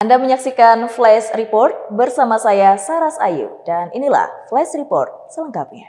Anda menyaksikan Flash Report bersama saya Saras Ayu dan inilah Flash Report selengkapnya.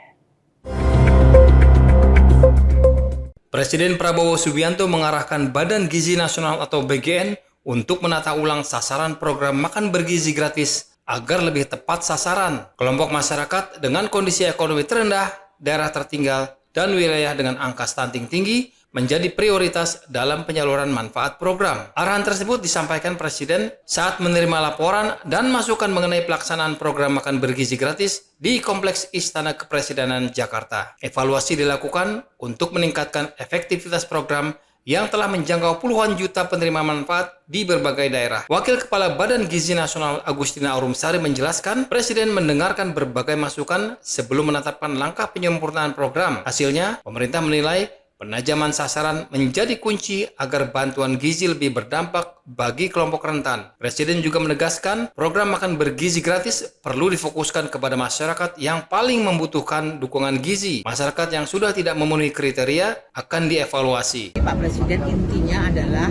Presiden Prabowo Subianto mengarahkan Badan Gizi Nasional atau BGN untuk menata ulang sasaran program makan bergizi gratis agar lebih tepat sasaran kelompok masyarakat dengan kondisi ekonomi terendah, daerah tertinggal, dan wilayah dengan angka stunting tinggi menjadi prioritas dalam penyaluran manfaat program. Arahan tersebut disampaikan Presiden saat menerima laporan dan masukan mengenai pelaksanaan program makan bergizi gratis di Kompleks Istana Kepresidenan Jakarta. Evaluasi dilakukan untuk meningkatkan efektivitas program yang telah menjangkau puluhan juta penerima manfaat di berbagai daerah. Wakil Kepala Badan Gizi Nasional Agustina Arumsari menjelaskan, Presiden mendengarkan berbagai masukan sebelum menetapkan langkah penyempurnaan program. Hasilnya, pemerintah menilai penajaman sasaran menjadi kunci agar bantuan gizi lebih berdampak bagi kelompok rentan. Presiden juga menegaskan program makan bergizi gratis perlu difokuskan kepada masyarakat yang paling membutuhkan dukungan gizi. Masyarakat yang sudah tidak memenuhi kriteria akan dievaluasi. Pak Presiden intinya adalah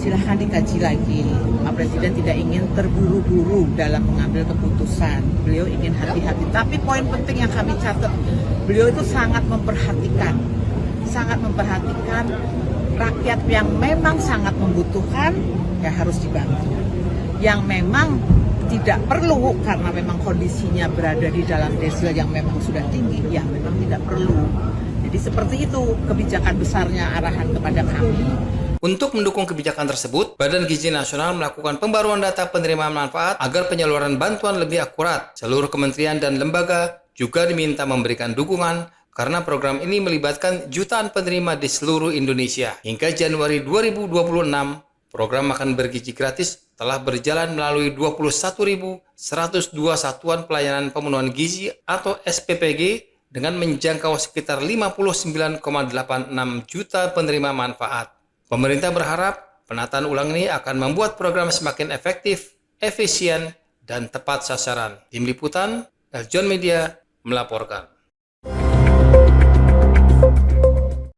silahkan dikaji lagi. Pak Presiden tidak ingin terburu-buru dalam mengambil keputusan. Beliau ingin hati-hati. Tapi poin penting yang kami catat, beliau itu sangat memperhatikan rakyat yang memang sangat membutuhkan, ya harus dibantu. Yang memang tidak perlu karena memang kondisinya berada di dalam desil yang memang sudah tinggi, ya memang tidak perlu. Jadi seperti itu kebijakan besarnya arahan kepada kami. Untuk mendukung kebijakan tersebut, Badan Gizi Nasional melakukan pembaruan data penerimaan manfaat agar penyaluran bantuan lebih akurat. Seluruh kementerian dan lembaga juga diminta memberikan dukungan karena program ini melibatkan jutaan penerima di seluruh Indonesia. Hingga Januari 2026, program makan bergizi gratis telah berjalan melalui 21.102 satuan pelayanan pemenuhan gizi atau SPPG dengan menjangkau sekitar 59,86 juta penerima manfaat. Pemerintah berharap penataan ulang ini akan membuat program semakin efektif, efisien, dan tepat sasaran. Tim Liputan, Eljon Media melaporkan.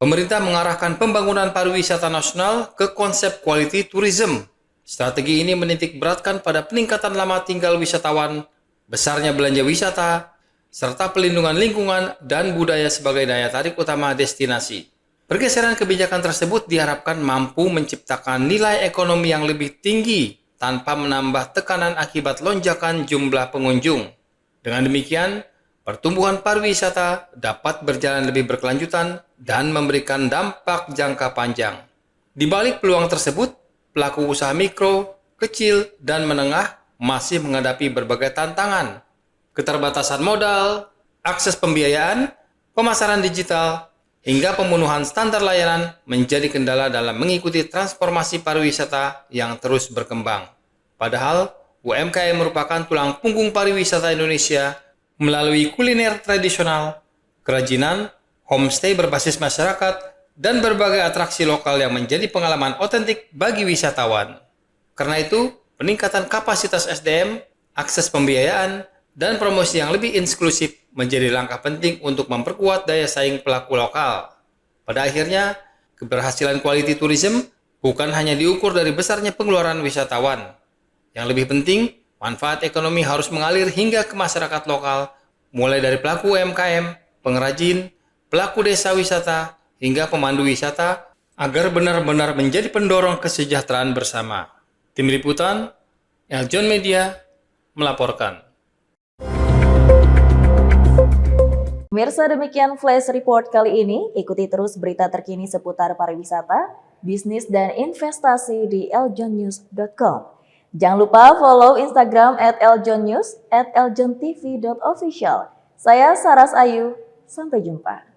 Pemerintah mengarahkan pembangunan pariwisata nasional ke konsep quality tourism. Strategi ini menitik beratkan pada peningkatan lama tinggal wisatawan, besarnya belanja wisata, serta pelindungan lingkungan dan budaya sebagai daya tarik utama destinasi. Pergeseran kebijakan tersebut diharapkan mampu menciptakan nilai ekonomi yang lebih tinggi tanpa menambah tekanan akibat lonjakan jumlah pengunjung. Dengan demikian, pertumbuhan pariwisata dapat berjalan lebih berkelanjutan dan memberikan dampak jangka panjang. Di balik peluang tersebut, pelaku usaha mikro, kecil, dan menengah masih menghadapi berbagai tantangan. Keterbatasan modal, akses pembiayaan, pemasaran digital, hingga pemenuhan standar layanan menjadi kendala dalam mengikuti transformasi pariwisata yang terus berkembang. Padahal, UMKM merupakan tulang punggung pariwisata Indonesia melalui kuliner tradisional, kerajinan, homestay berbasis masyarakat, dan berbagai atraksi lokal yang menjadi pengalaman otentik bagi wisatawan. Karena itu, peningkatan kapasitas SDM, akses pembiayaan, dan promosi yang lebih inklusif menjadi langkah penting untuk memperkuat daya saing pelaku lokal. Pada akhirnya, keberhasilan quality tourism bukan hanya diukur dari besarnya pengeluaran wisatawan. Yang lebih penting, manfaat ekonomi harus mengalir hingga ke masyarakat lokal, mulai dari pelaku UMKM, pengrajin, pelaku desa wisata, hingga pemandu wisata, agar benar-benar menjadi pendorong kesejahteraan bersama. Tim Liputan, Eljon Media, melaporkan. Pemirsa, demikian Flash Report kali ini. Ikuti terus berita terkini seputar pariwisata, bisnis, dan investasi di eljonnews.com. Jangan lupa follow Instagram @eljonnews, @eljontv.official. Saya Saras Ayu, sampai jumpa.